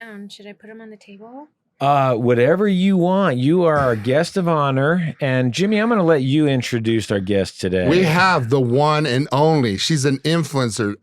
down. Should I put them on the table? Whatever you want. You are our guest of honor. And Jimmy, I'm going to let you introduce our guest today. We have the one and only. She's an influencer,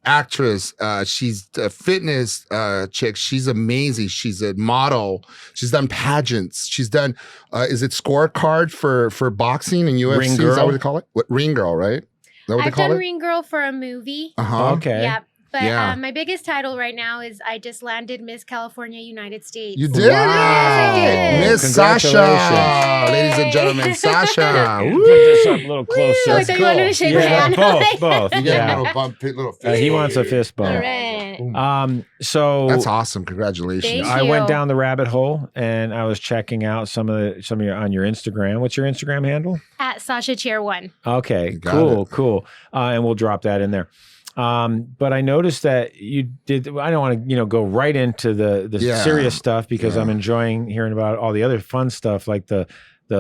actress. She's a fitness chick. She's amazing. She's a model. She's done pageants. She's done, is it scorecard for boxing and UFC? Ring Is girl? that what they call it? What, Ring Girl, right? Is that what I've they call done it? Ring Girl for a movie. Uh-huh. Okay. Yeah. But Yeah. my biggest title right now is I just landed Miss California United States. You did? Wow. Yes, I did. Miss Sasha. Congratulations. Ladies and gentlemen, Sasha. Put Woo. this up a little closer. Woo, I thought you wanted to shake my Yeah, hand. both. You get a Yeah. little bump, little fist He bump. wants a fist bump. All right. So That's awesome. Congratulations. Thank I you. went down the rabbit hole and I was checking out some of your on your Instagram. What's your Instagram handle? At Sasha Chair 1. Okay, You got cool. And we'll drop that in there. But I noticed that you did. I don't want to, go right into the Yeah. serious stuff because Yeah. I'm enjoying hearing about all the other fun stuff like the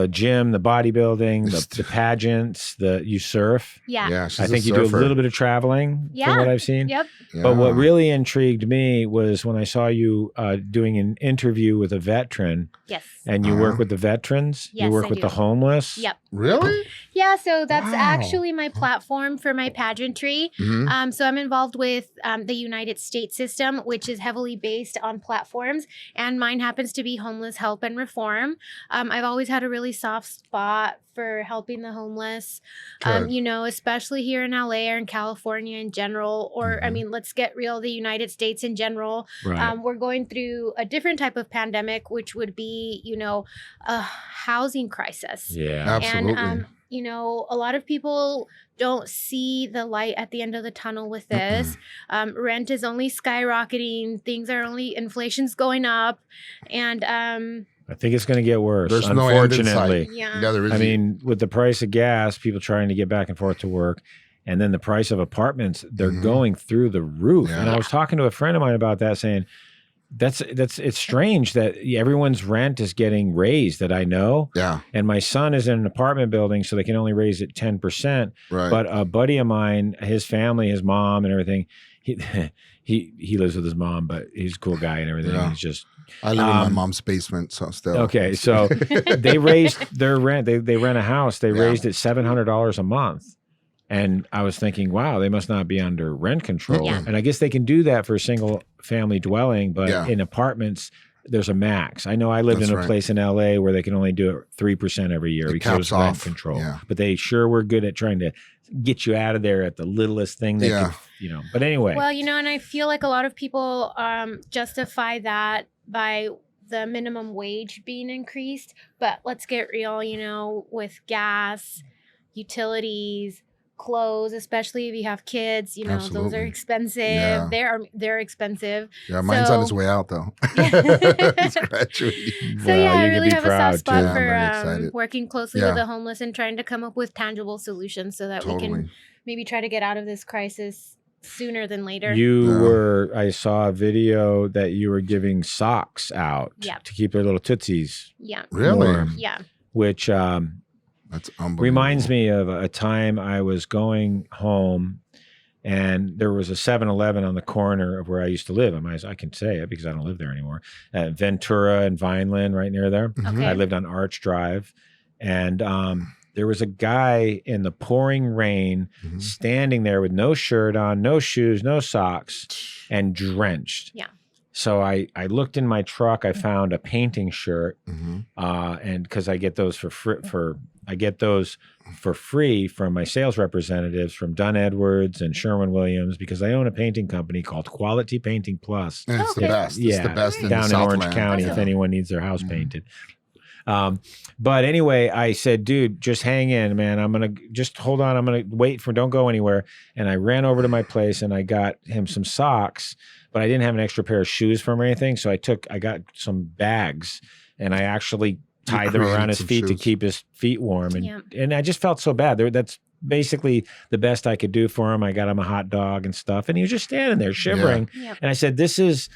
gym, the bodybuilding, the pageants, you surf. Yeah. Yeah, she's I think a you do a surfer. little bit of traveling Yeah. from what I've seen. Yep. But what Yeah. really intrigued me was when I saw you doing an interview with a veteran, Yes. and you Uh-huh. work with the veterans. You Yes, work I with do. the homeless. Yep. Really? Yeah, so that's Wow. actually my platform for my pageantry. Mhm. So I'm involved with the United States system, which is heavily based on platforms, and mine happens to be homeless help and reform. I've always had a really soft spot for helping the homeless, Good. especially here in LA or in California in general, or I Mhm. mean, let's get real, the United States in general. Right. We're going through a different type of pandemic, which would be, a housing crisis. Yeah. Absolutely. And, a lot of people don't see the light at the end of the tunnel with this. Rent is only skyrocketing. Inflation's going up. And I think it's going to get worse. There's no end in unfortunately. sight. yeah. Yeah, there is. I mean, with the price of gas, people trying to get back and forth to work, and then the price of apartments, they're Mhm. going through the roof. Yeah. And I was talking to a friend of mine about that, saying it's strange that everyone's rent is getting raised that I know. yeah, And my son is in an apartment building, so they can only raise it 10%. right. But a buddy of mine, his family, his mom, and everything, he lives with his mom, but he's a cool guy and everything. Yeah. He's just I live in my mom's basement, so still. okay. So they raised their rent. They rent a house. They Yeah. raised it $700 a month. And I was thinking, wow, they must not be under rent control. Yeah. And I guess they can do that for a single family dwelling, but Yeah. in apartments, there's a max. I know I lived That's in a right. place in LA where they can only do it 3% every year It because it was caps rent off. control. Yeah. But they sure were good at trying to get you out of there at the littlest thing they Yeah. could, But anyway, Well, and I feel like a lot of people justify that by the minimum wage being increased. But let's get real, with gas, utilities, clothes, especially if you have kids, those Absolutely. are expensive. Yeah. They're expensive. Yeah, mine's on So- his way out though. He's graduating. So well, yeah, I you can really be have a proud, soft spot too. Yeah, I'm very for excited. working closely Yeah. with the homeless and trying to come up with tangible solutions so that we Totally. can maybe try to get out of this crisis sooner than later. I saw a video that you were giving socks out Yep. to keep their little tootsies Yeah. Really? warm, Yeah. which That's unbelievable. reminds me of a time I was going home and there was a 7-Eleven on the corner of where I used to live. I can say it because I don't live there anymore. Ventura and Vineland, right near there. Mhm. Okay. I lived on Arch Drive. And there was a guy in the pouring rain Mhm. standing there with no shirt on, no shoes, no socks, and drenched. Yeah. So I looked in my truck. I found a painting shirt, Mhm. and because I get those for free from my sales representatives from Dunn Edwards and Sherwin-Williams because I own a painting company called Quality Painting Plus And it's the Okay. best. It's Yeah, the best in down in Orange Southland. County if Awesome. anyone needs their house Mhm. painted. But anyway, I said, dude, just hang in, man. Just hold on. I'm going to wait don't go anywhere. And I ran over to my place and I got him some socks, but I didn't have an extra pair of shoes for him or anything. So I got some bags and I actually tied them created around his some feet to shoes. keep his feet warm. And, Yeah. and I just felt so bad. That's basically the best I could do for him. I got him a hot dog and stuff. And he was just standing there shivering. Yep. And I said, this is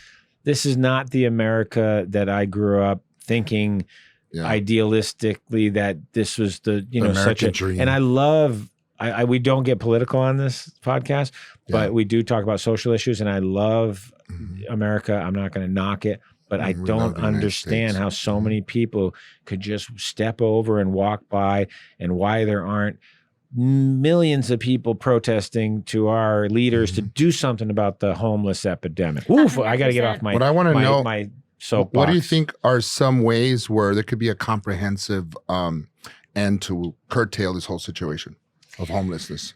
not the America that I grew up thinking Yeah. idealistically that this was the such American a dream. and I love we don't get political on this podcast, but Yeah. we do talk about social issues, and I love America. I'm not going to knock it, but I We love don't the United understand States. how so many people could just step over and walk by, and why there aren't millions of people protesting to our leaders to do something about the homeless epidemic. Oof, I got to get off 100%. my What I want to know, my soapbox. what do you think are some ways where there could be a comprehensive end to curtail this whole situation of homelessness?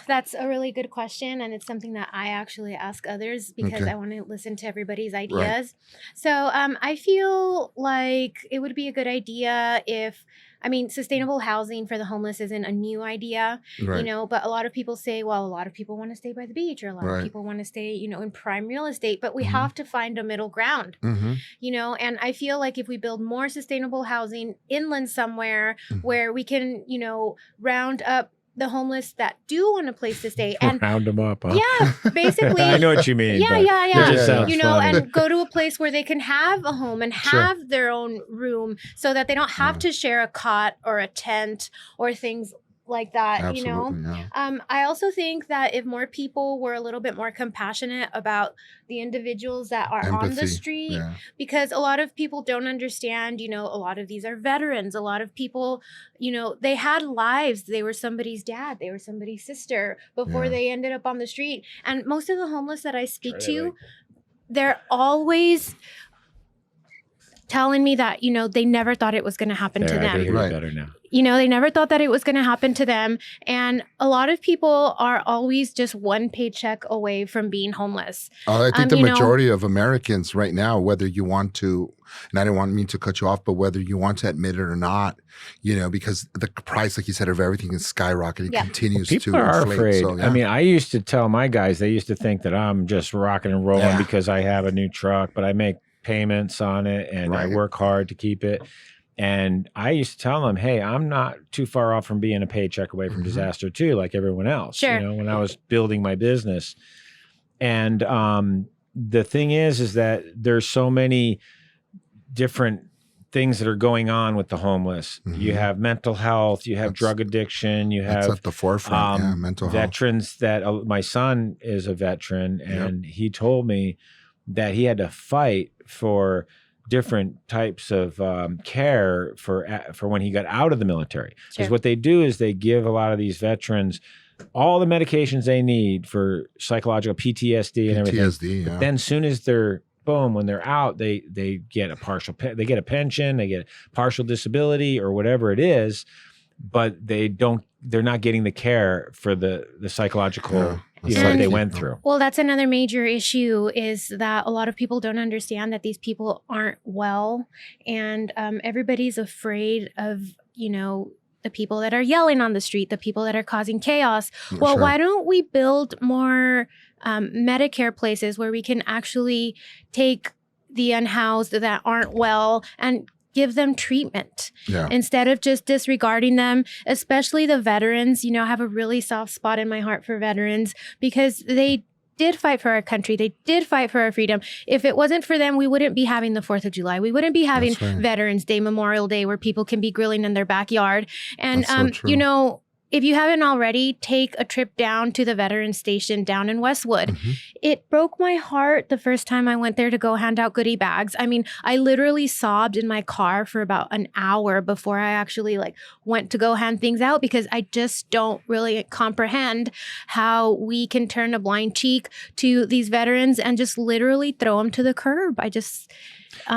That's a really good question, and it's something that I actually ask others because Okay. I want to listen to everybody's ideas. So I feel like it would be a good idea if, I mean, sustainable housing for the homeless isn't a new idea, Right. but a lot of people say, well, a lot of people want to stay by the beach, or a lot Right. of people want to stay, in prime real estate, but we Mhm. have to find a middle ground. Mm-hmm. And I feel like if we build more sustainable housing inland somewhere Mhm. where we can, round up the homeless that do want a place to stay, and round them up? Huh? yeah, basically, I know what you mean. yeah, but yeah, It yeah. just sounds funny. and go to a place where they can have a home and Sure. have their own room, so that they don't have Yeah. to share a cot or a tent or things like that. Absolutely. Yeah. I also think that if more people were a little bit more compassionate about the individuals that are on the Empathy. street, Yeah. because a lot of people don't understand, a lot of these are veterans. A lot of people, they had lives. They were somebody's dad, they were somebody's sister before Yeah. they ended up on the street. And most of the homeless that I speak Right, to, like- they're always telling me that, they never thought it was going to happen to There, I can them. hear Right. you better now. They never thought that it was going to happen to them. And a lot of people are always just one paycheck away from being homeless. I think the you know- majority of Americans right now, whether you want to, and I don't want me to cut you off, but whether you want to admit it or not, because the price, like you said, of everything is skyrocketing, Yeah. continues People to are inflate. afraid. So, yeah. I mean, I used to tell my guys, they used to think that I'm just rocking and rolling Yeah. because I have a new truck, but I make payments on it and I Right. work hard to keep it. And I used to tell them, hey, I'm not too far off from being a paycheck away from Mhm. disaster too, like everyone else, Sure. when I was building my business. And the thing is that there's so many different things that are going on with the homeless. You Mhm. have mental health, you have That's- drug addiction, you That's have at the forefront. Yeah, mental health. veterans that my son is a veteran, and he told me that he had to fight for different types of care for when he got out of the military. Because Sure. what they do is they give a lot of these veterans all the medications they need for psychological PTSD and everything. PTSD. Yeah. Then soon as they're when they're out, they get a they get a pension, they get partial disability or whatever it is, but they're not getting the care for the psychological Yeah. that they And- went through. Well, that's another major issue, is that a lot of people don't understand that these people aren't well, and everybody's afraid of, the people that are yelling on the street, the people that are causing chaos. Well, Sure. why don't we build more Medicare places where we can actually take the unhoused that aren't well and give them treatment Yeah. instead of just disregarding them, especially the veterans. I have a really soft spot in my heart for veterans because they did fight for our country. They did fight for our freedom. If it wasn't for them, we wouldn't be having the 4th of July. We wouldn't be having That's right. Veterans Day, Memorial Day, where people can be grilling in their backyard. And, That's so true. if you haven't already, take a trip down to the Veterans Station down in Westwood. Mhm. It broke my heart the first time I went there to go hand out goodie bags. I mean, I literally sobbed in my car for about an hour before I actually went to go hand things out, because I just don't really comprehend how we can turn a blind cheek to these veterans and just literally throw them to the curb. I just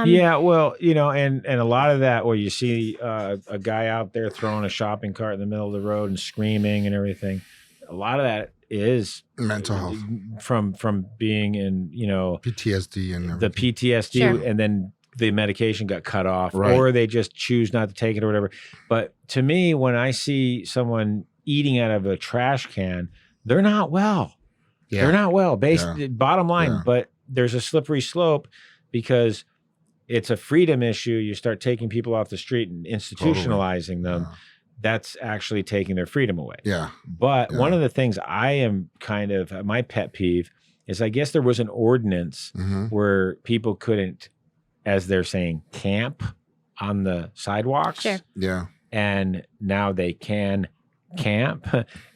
Yeah, well, and a lot of that where you see a guy out there throwing a shopping cart in the middle of the road and screaming and everything, a lot of that is Mental health. from being in PTSD and the everything. PTSD, Sure. and then the medication got cut off, Right. or they just choose not to take it or whatever. But to me, when I see someone eating out of a trash can, they're not well. Yeah. They're not well. Bottom line, Yeah. but there's a slippery slope because it's a freedom issue. You start taking people off the street and institutionalizing them. Yeah. That's actually taking their freedom away. Yeah. But Yeah. one of the things I am kind of my pet peeve is I guess there was an ordinance Mhm. where people couldn't, as they're saying, camp on the sidewalks. Sure. Yeah. And now they can camp,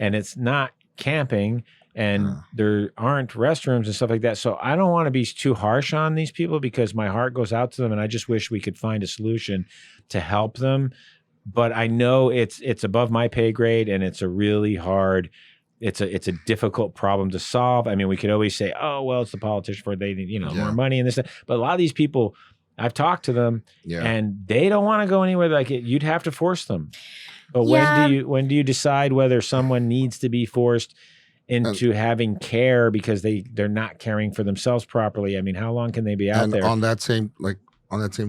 and it's not camping. and there aren't restrooms and stuff like that. So I don't want to be too harsh on these people because my heart goes out to them, and I just wish we could find a solution to help them. But I know it's above my pay grade, and it's a really hard. It's a difficult problem to solve. I mean, we could always say, "Oh, well, it's the politician for they need more money and this." But a lot of these people, I've talked to them, and they don't want to go anywhere. Like you'd have to force them. But when do you decide whether someone needs to be forced into having care because they're not caring for themselves properly? I mean, how long can they be out there? On that same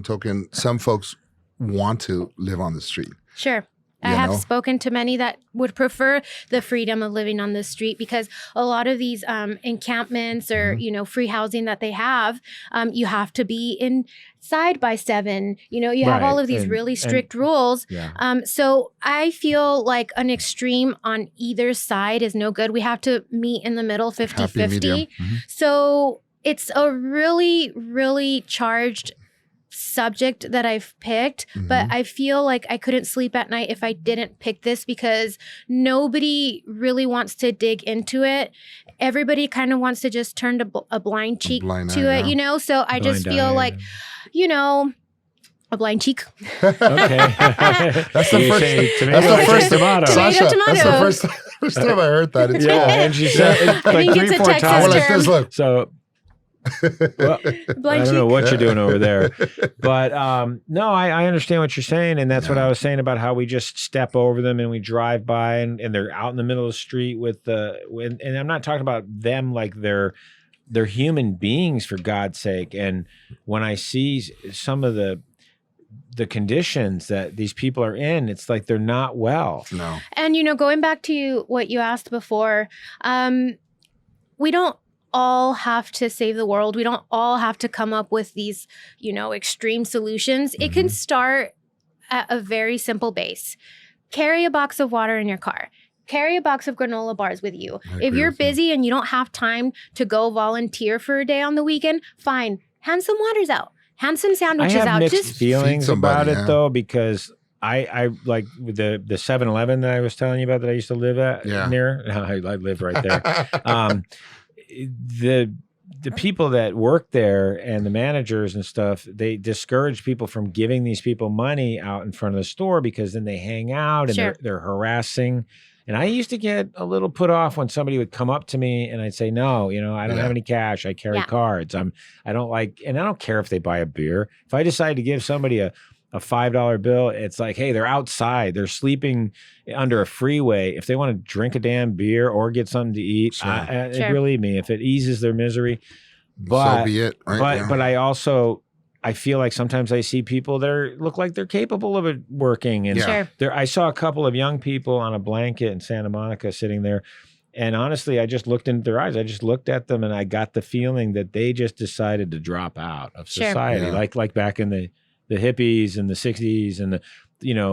token, some folks want to live on the street. Sure. I have spoken to many that would prefer the freedom of living on the street because a lot of these encampments or, free housing that they have, you have to be inside by 7. You have all of these really strict rules. Yeah. So I feel like an extreme on either side is no good. We have to meet in the middle, 50-50. So it's a really, really charged subject that I've picked, but I feel like I couldn't sleep at night if I didn't pick this because nobody really wants to dig into it. Everybody kind of wants to just turn a blind cheek to it, So I just feel like, a blind cheek. Okay. That's the first tomato. Sasha, tomato. That's the first time I heard that. It's and she said it like 3-4 times. Like this, look. So well, I don't know what you're doing over there, but no, I understand what you're saying, and that's what I was saying about how we just step over them and we drive by, and they're out in the middle of the street and I'm not talking about them like they're human beings, for God's sake. And when I see some of the conditions that these people are in, it's like they're not well. No. And going back to what you asked before, we don't all have to save the world. We don't all have to come up with these, extreme solutions. It can start at a very simple base. Carry a box of water in your car. Carry a box of granola bars with you. If you're busy and you don't have time to go volunteer for a day on the weekend, fine. Hand some waters out. Hand some sandwiches out. I have mixed feelings about it though, because I like the 7-Eleven that I was telling you about that I used to live at near. I live right there. The people that work there and the managers and stuff, they discourage people from giving these people money out in front of the store because then they hang out and they're harassing. And I used to get a little put off when somebody would come up to me and I'd say, no, I don't have any cash. I carry cards. I don't care if they buy a beer. If I decide to give somebody a $5 bill, it's like, hey, they're outside. They're sleeping under a freeway. If they want to drink a damn beer or get something to eat, believe me, if it eases their misery, but, so be it. Right? But I feel like sometimes I see people that look like they're capable of it working. And I saw a couple of young people on a blanket in Santa Monica sitting there. And honestly, I just looked into their eyes. I just looked at them and I got the feeling that they just decided to drop out of society. Like back in the hippies in the 60s and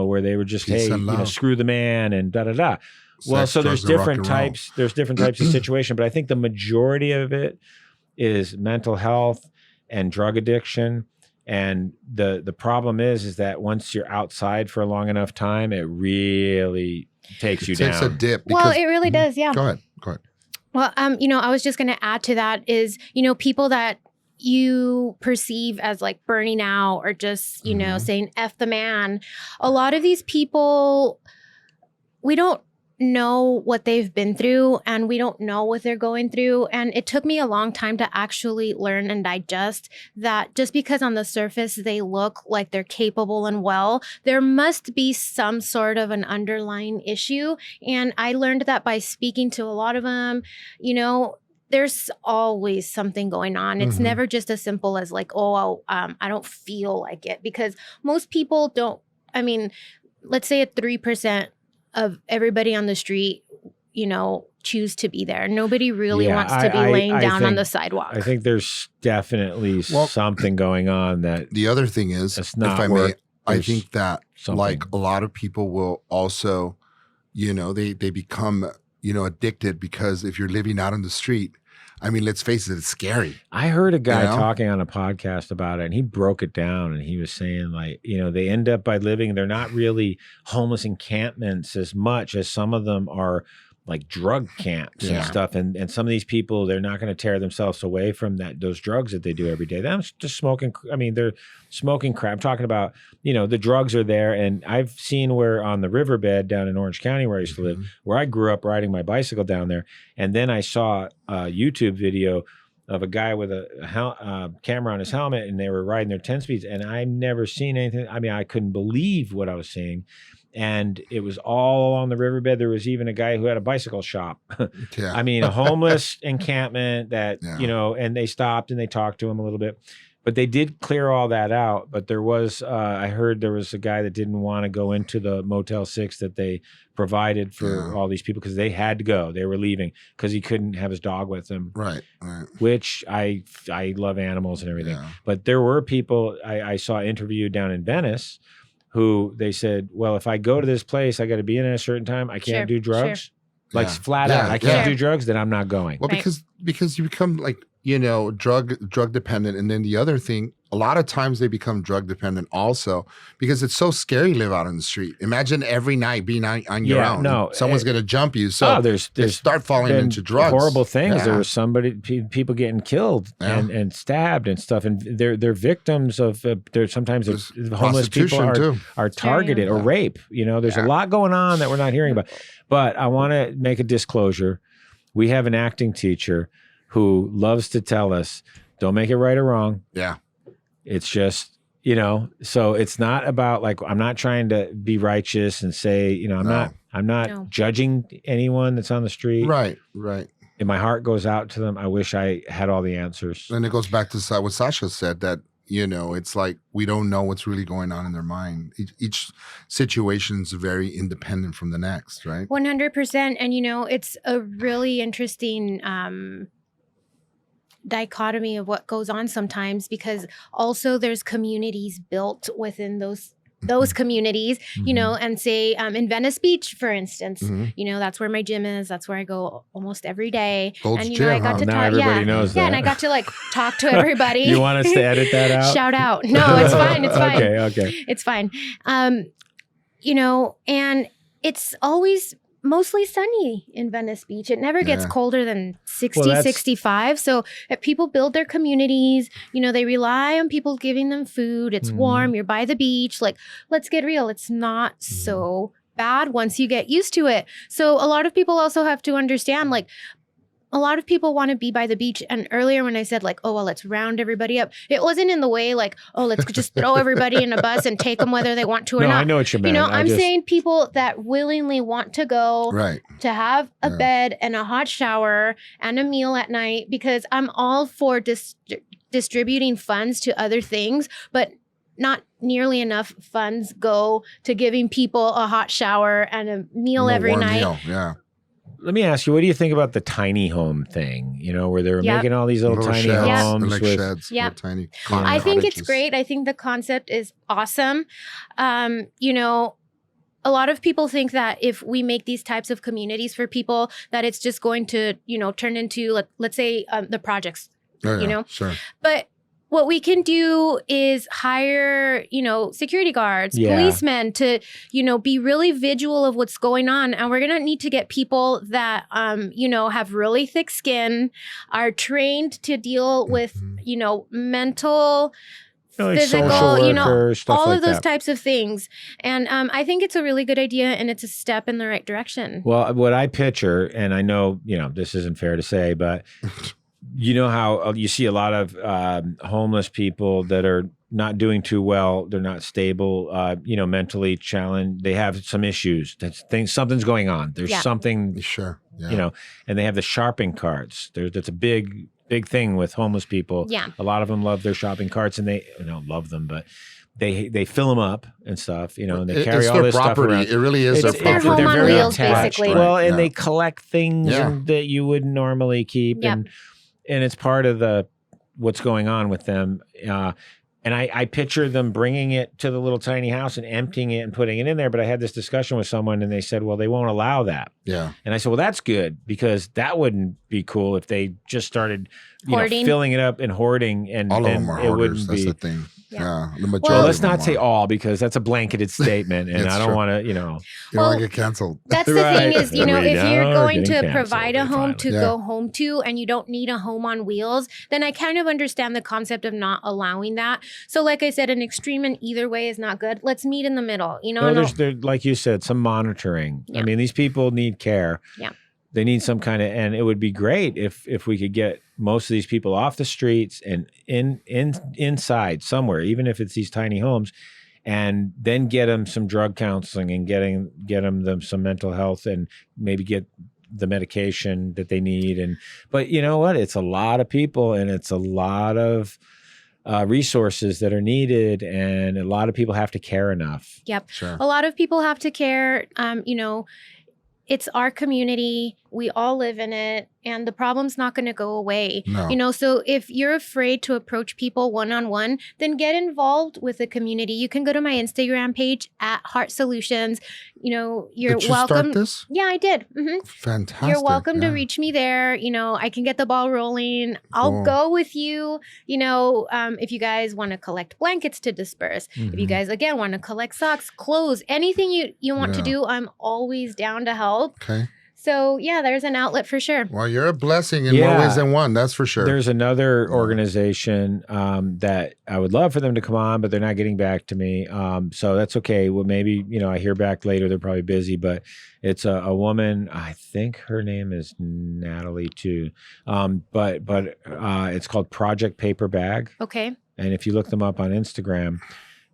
where they were just, hey, screw the man and da-da-da. Well, so there's different types of situation, but I think the majority of it is mental health and drug addiction. And the problem is that once you're outside for a long enough time, it really takes you down. It takes a dip. Well, it really does. Yeah. Go ahead. Well, I was just going to add to that is, people that you perceive as like burning out or just, saying F the man. A lot of these people, we don't know what they've been through and we don't know what they're going through. And it took me a long time to actually learn and digest that just because on the surface they look like they're capable and well, there must be some sort of an underlying issue. And I learned that by speaking to a lot of them, there's always something going on. It's never just as simple as like, I don't feel like it, because most people don't. I mean, let's say 3% of everybody on the street, choose to be there. Nobody really wants to be laying down on the sidewalk. I think there's definitely something going on that. The other thing is, if I may, I think that like a lot of people will also, they become addicted because if you're living out on the street, I mean, let's face it, it's scary. I heard a guy talking on a podcast about it, and he broke it down, and he was saying, like, they end up by living, they're not really homeless encampments as much as some of them are like drug camps Yeah. and stuff. And some of these people, they're not going to tear themselves away from those drugs that they do every day. Them just smoking. I mean, they're smoking crap. I'm talking about, the drugs are there. And I've seen where on the riverbed down in Orange County, where I used to live, where I grew up riding my bicycle down there. And then I saw a YouTube video of a guy with a camera on his helmet, and they were riding their 10 speeds. And I've never seen anything. I mean, I couldn't believe what I was seeing. And it was all along the riverbed. There was even a guy who had a bicycle shop. Yeah. I mean, a homeless encampment that, Yeah. and they stopped and they talked to him a little bit. But they did clear all that out. But there was, I heard there was a guy that didn't want to go into the Motel 6 that they provided for all these people because they had to go. They were leaving because he couldn't have his dog with him. Right. Which I love animals and everything. Yeah. But there were people I saw interviewed down in Venice who they said, well, if I go to this place, I got to be in at a certain time. I can't do drugs. Like flat out, I can't do drugs, then I'm not going. Well, because you become like, drug dependent. And then the other thing, a lot of times they become drug dependent also because it's so scary to live out on the street. Imagine every night being on your own. No, someone's going to jump you. So they start falling into drugs. Horrible things. Yeah. There was people getting killed and stabbed and stuff. And they're victims of, sometimes homeless people are targeted or rape. There's a lot going on that we're not hearing about. But I want to make a disclosure. We have an acting teacher who loves to tell us, don't make it right or wrong. Yeah. It's just, so it's not about like, I'm not trying to be righteous and say, I'm not judging anyone that's on the street. Right. And my heart goes out to them. I wish I had all the answers. And it goes back to what Sasha said, that, it's like we don't know what's really going on in their mind. Each situation is very independent from the next, right? 100%. And, it's a really interesting dichotomy of what goes on sometimes, because also there's communities built within those communities, and say in Venice Beach, for instance, that's where my gym is. That's where I go almost every day. Gold's and Gym, I got to now talk. everybody knows that. Yeah, and I got to like talk to everybody. You want us to edit that out? Shout out. No, it's fine. It's fine. Okay. It's fine. And it's always mostly sunny in Venice Beach. It never gets colder than 60, 65. So if people build their communities, they rely on people giving them food. It's warm. You're by the beach. Like, let's get real. It's not so bad once you get used to it. So a lot of people also have to understand, like, a lot of people want to be by the beach. And earlier when I said like, oh, well, let's round everybody up, it wasn't in the way like, oh, let's just throw everybody in a bus and take them whether they want to or not. I know what you meant. I'm saying people that willingly want to go to have a bed and a hot shower and a meal at night, because I'm all for distributing funds to other things, but not nearly enough funds go to giving people a hot shower and a meal every night. Yeah. Let me ask you, what do you think about the tiny home thing? Where they were making all these little tiny homes like with sheds, tiny I think cottages. it's great. I think the concept is awesome. A lot of people think that if we make these types of communities for people, that it's just going to, turn into, let's say, the projects, Sure. But what we can do is hire, security guards, policemen to, be really vigilant of what's going on. And we're going to need to get people that, have really thick skin, are trained to deal with, mental, like physical, all of those types of things. And I think it's a really good idea, and it's a step in the right direction. Well, what I picture, and I know, this isn't fair to say, but you know how you see a lot of homeless people that are not doing too well. They're not stable, mentally challenged. They have some issues. Something's going on. There's something, sure, yeah. And they have the shopping carts. That's a big thing with homeless people. Yeah. A lot of them love their shopping carts, and they don't love them, but they fill them up and stuff, and they carry all this stuff around. It really is their property. Home They're on very wheels, attached. basically. Well, and they collect things that you wouldn't normally keep, Yep. and it's part of what's going on with them. And I picture them bringing it to the little tiny house and emptying it and putting it in there. But I had this discussion with someone, and they said, well, they won't allow that. Yeah. And I said, well, that's good, because that wouldn't be cool if they just started Hoarding. filling it up and hoarding. And all of them are it hoarders. wouldn't That's be. the thing. Yeah, the majority. Well, let's of them not say are. all because that's a blanketed statement, and It's I don't true. want to, You don't Well, want to get canceled. That's the Right. thing is, We if you're know going getting to provide a canceled, home finally. to Yeah. go home to and you don't need a home on wheels, then I kind of understand the concept of not allowing that. So like I said, an extreme in either way is not good. Let's meet in the middle, No, and there's like you said, some monitoring. Yeah. I mean, these people need care. Yeah. They need some kind of, and it would be great if we could get most of these people off the streets and inside somewhere, even if it's these tiny homes, and then get them some drug counseling and get them some mental health and maybe get the medication that they need. But you know what? It's a lot of people and it's a lot of resources that are needed, and a lot of people have to care enough. Yep. Sure. A lot of people have to care. It's our community. We all live in it, and the problem's not going to go away. No. So if you're afraid to approach people one-on-one, then get involved with the community. You can go to my Instagram page at Heart Solutions. You're Did you welcome. start this? Yeah, I did. Fantastic. You're welcome to yeah. reach me there. I can get the ball rolling. I'll Cool. go with you. If you guys want to collect blankets to disperse, if you Mhm. guys, again, want to collect socks, clothes, anything you want to Yeah. do, I'm always down to help. Okay. So, yeah, there's an outlet for sure. Well, you're a blessing in more Yeah. ways than one. That's for sure. There's another Yeah. organization that I would love for them to come on, but they're not getting back to me. So that's okay. Well, maybe, I hear back later. They're probably busy, but it's a woman. I think her name is Natalie too. But it's called Project Paper Bag. Okay. And if you look them up on Instagram,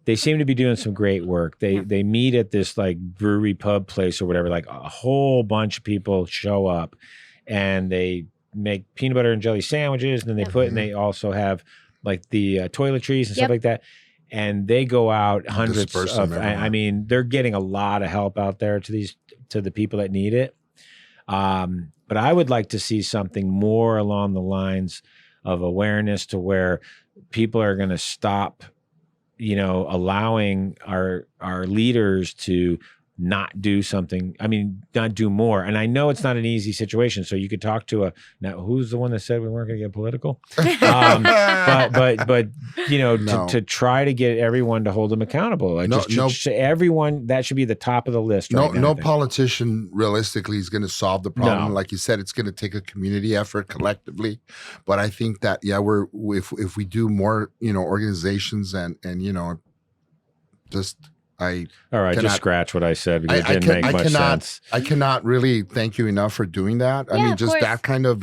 they seem to be doing some great work. They meet at this like brewery pub place or whatever. Like a whole bunch of people show up, and they make peanut butter and jelly sandwiches, and then they Yep. and they also have like the toiletries and stuff Yep. like that. And they go out hundreds Disperse of. them everywhere. I mean, they're getting a lot of help out there to the people that need it. But I would like to see something more along the lines of awareness to where people are going to stop allowing our leaders to not do something. I mean, not do more. And I know it's not an easy situation. So you could talk to now who's the one that said we weren't going to get political? But No. to try to get everyone to hold them accountable. Like everyone, that should be the top of the list. Right now, No I think. politician realistically is going to solve the problem. No. Like you said, it's going to take a community effort collectively. But I think that if we do more, organizations and just All right, cannot- just scratch what I said because I it didn't can- make I much cannot- sense. I cannot really thank you enough for doing that. I Yeah, mean, of just course. that kind of,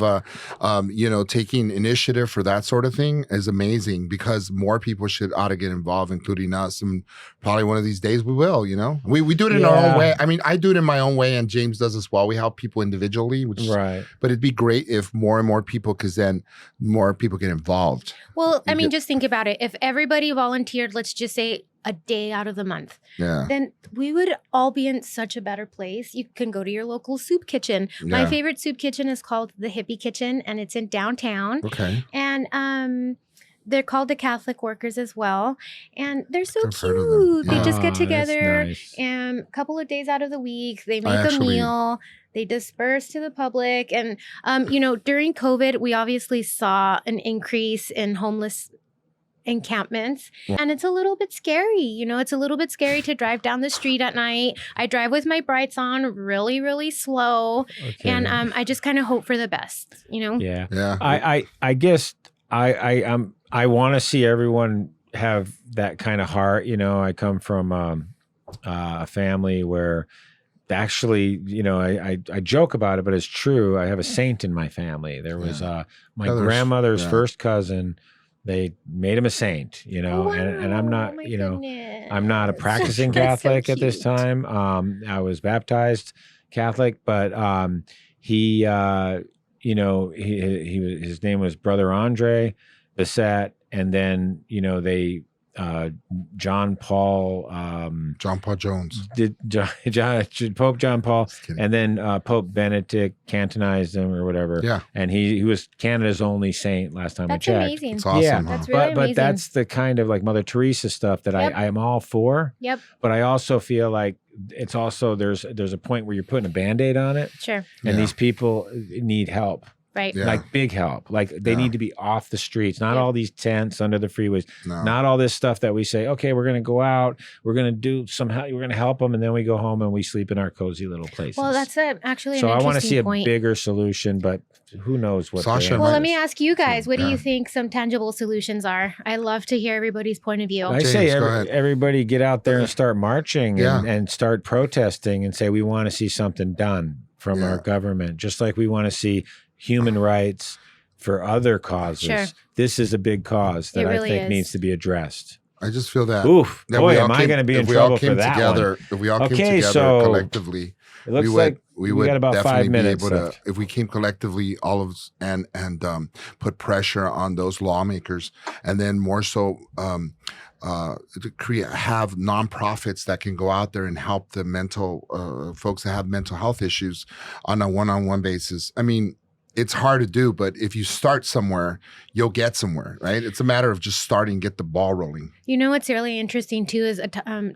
taking initiative for that sort of thing is amazing because more people ought to get involved, including us. And probably one of these days we will, we do it in our Yeah. own way. I mean, I do it in my own way and James does as well. We help people individually, Right. but it'd be great if more and more people, because then more people get involved. Well, I You mean, get- just think about it. If everybody volunteered, let's just say a day out of the month, Yeah. then we would all be in such a better place. You can go to your local soup kitchen. My Yeah. favorite soup kitchen is called the Hippie Kitchen, and it's in downtown. Okay. And they're called the Catholic Workers as well. And they're so I've heard of them. cute. They Yeah. just get Oh, that's together nice. and a couple of days out of the week, they make actually- a meal. They disperse to the public. And, during COVID, we obviously saw an increase in homeless encampments. And it's a little bit scary. It's a little bit scary to drive down the street at night. I drive with my brights on really, really slow. Okay. And I just kind of hope for the best, Yeah. Yeah. I guess I want to see everyone have that kind of heart. I come from a family where actually, I joke about it, but it's true. I have a saint in my family. There was my Others, grandmother's yeah. first cousin. They made him a saint, Oh, and I'm not, my I'm not a goodness. practicing That's so Catholic at this cute. time. I was baptized Catholic, but he his name was Brother Andre Bissett, and then they John Paul John Paul Jones. did Pope John Paul, Just kidding. and then Pope Benedict canonized him or whatever. Yeah. And he was Canada's only saint last time That's I checked. amazing. It's awesome. Yeah, huh? That's really but amazing. that's the kind of like Mother Teresa stuff that Yep. I am all for. Yep, But I also feel like there's a point where you're putting a Band-Aid on it, sure. and Yeah. these people need help. Right. Yeah. Like big help. Like they need to be off the streets, not Yeah. all these tents under the freeways, No. not all this stuff that we say, okay, we're going to go out, we're going to do somehow, we're going to help them. And then we go home and we sleep in our cozy little places. Well, that's actually so an I want to see interesting a point. bigger solution, but who knows what Sasha, the Well, might- let me ask you guys, what do Yeah. you think some tangible solutions are? I love to hear everybody's point of view. I James, say go ahead. everybody get out there and start marching Yeah. and start protesting and say we want to see something done from our government, just like we want to see human rights for other causes. Sure. This is a big cause that It really I think is. needs to be addressed. I just feel that. Oof, that boy, we all am I came- going to be in if we all trouble for came that together, one. If we all came Okay, together so collectively, It looks we like we we got about 5 definitely minutes be able left. to, if we came collectively, all of us, and put pressure on those lawmakers, and then more so to have nonprofits that can go out there and help the mental folks that have mental health issues on a one-on-one basis. I mean, it's hard to do, but if you start somewhere, you'll get somewhere, right? It's a matter of just starting, get the ball rolling. You know what's really interesting too is a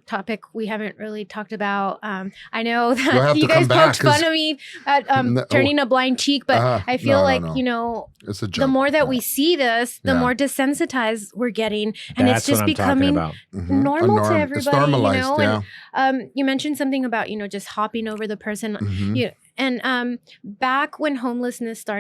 topic we haven't really talked about. I know You'll that have you to come guys back, poked fun 'cause- of me at No. turning a blind cheek, but I feel No. you know, It's a joke. the more that we see this, the Yeah. more desensitized we're getting, and That's it's just what I'm talking becoming about. Mhm. normal A to norm. everybody. It's normalized, you know, yeah. and you mentioned something about just hopping over the person. Mhm. You and back when homelessness started,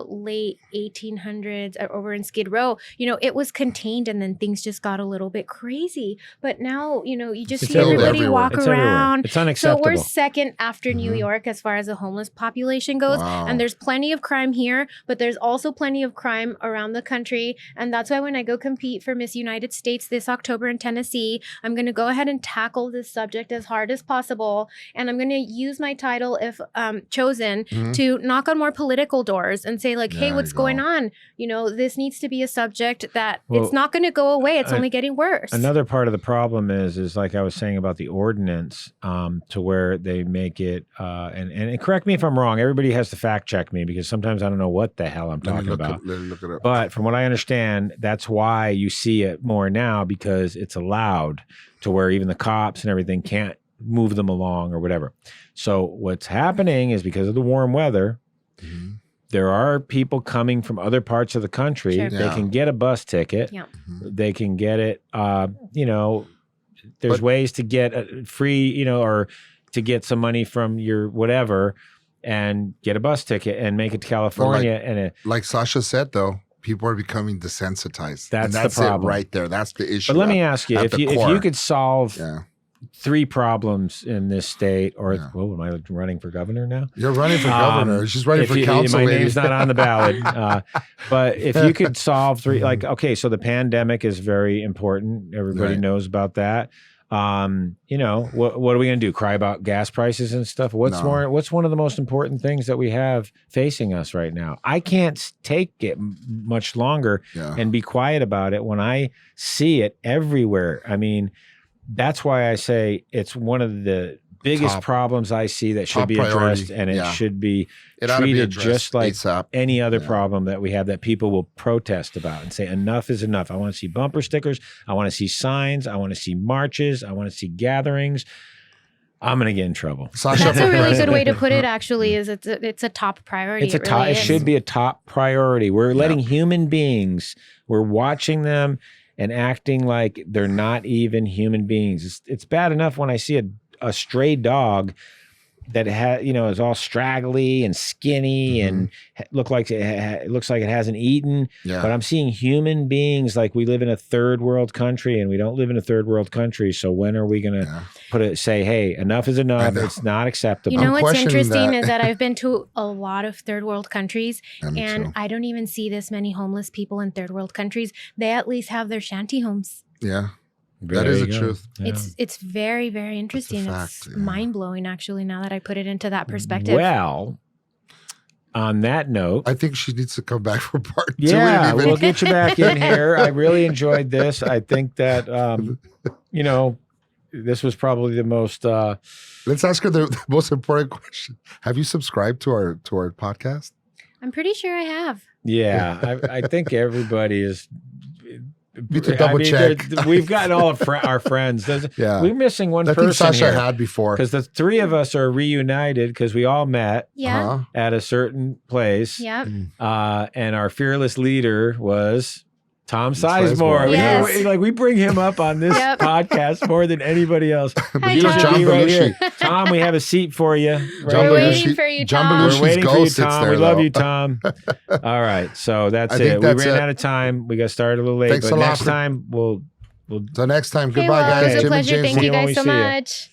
late 1800s over in Skid Row, it was contained, and then things just got a little bit crazy. But now, you just It's see everybody everywhere. walk It's everywhere. around. It's So unacceptable. we're second after New Mhm. York as far as the homeless population goes. Wow. And there's plenty of crime here, but there's also plenty of crime around the country. And that's why when I go compete for Miss United States this October in Tennessee, I'm going to go ahead and tackle this subject as hard as possible. And I'm going to use my title, if chosen, Mhm. to knock on more political doors and say, like, hey, There what's you going go. on? This needs to be a subject that Well, it's not going to go away. It's I- only getting worse. Another part of the problem is like I was saying about the ordinance, to where they make it, and correct me if I'm wrong. Everybody has to fact check me because sometimes I don't know what the hell I'm Let me talking look about. Let me look it up. But from what I understand, that's why you see it more now, because it's allowed to where even the cops and everything can't move them along or whatever. So what's happening is because of the warm weather, Mhm. there are people coming from other parts of the country. Sure. They Yeah. can get a bus ticket. Yeah. Mhm. They can get it, there's But- ways to get a free, or to get some money from your whatever and get a bus ticket and make it to California. Like Sasha said, though, people are becoming desensitized. That's and the that's problem. it right there. That's the issue. but let me ask you, at if the you core. could solve Yeah, 3 problems in this state, or Yeah. am I running for governor now? you're running for governor. She's running If for council. My lady. name's not on the ballot. But if you could solve 3, like, okay, so the pandemic is very important. Everybody Right. knows about that. What are we going to do? Cry about gas prices and stuff? What's one of the most important things that we have facing us right now? I can't take it much longer Yeah. and be quiet about it when I see it everywhere. I mean, that's why I say it's one of the biggest Top- problems I see that should top be addressed, priority. and it Yeah. should be It ought to be treated addressed just like ASAP. any other Yeah. problem that we have that people will protest about and say enough is enough. I want to see bumper stickers. I want to see signs. I want to see marches. I want to see gatherings. I'm going to get in trouble. Sasha That's for a really good president. way to put it, actually, is it's a top priority. It's a It top. really It is. should be a top priority. We're letting human beings. We're watching them and acting like they're not even human beings. It's bad enough when I see a stray dog that is all straggly and skinny and looks like it hasn't eaten. Yeah. But I'm seeing human beings like we live in a third world country, and we don't live in a third world country. So when are we going to say, hey, enough is I enough? know. It's not acceptable. You know I'm what's questioning interesting that. is that I've been to a lot of third world countries, Yeah, me and too. I don't even see this many homeless people in third world countries. They at least have their shanty homes. Yeah. There That is you the go. truth. Yeah. It's very, very interesting. fact, It's yeah. mind blowing, actually, now that I put it into that perspective. Well, on that note, I think she needs to come back for part 2. yeah, and even- we'll get you back in here. I really enjoyed this. I think that, this was probably the most, Let's ask her the most important question. Have you subscribed to our podcast? I'm pretty sure I have. I think everybody is You to double check. We've gotten all of our friends. Yeah. We're missing one I think person Sasha here. had before. Because the three of us are reunited because we all met Yeah. Uh-huh. at a certain place. Yep. And our fearless leader was Tom Sizemore. Sizemore. Yes. We bring him up on this Yep. podcast more than anybody else. Hi, He was Tom. John Be right Belushi. here. Tom, we have a seat for you. John We're waiting Belushi- for you, John Tom. Belushi's We're waiting for you, ghost sits Tom. there, We love though. you, Tom. All right. So that's I think it. that's We ran it. out of time. We got started a little late. Thanks but a lot next for- time, we'll So next time, Okay, goodbye, well, guys. it was a Jim and pleasure. James. Thank you when we guys so see ya. much.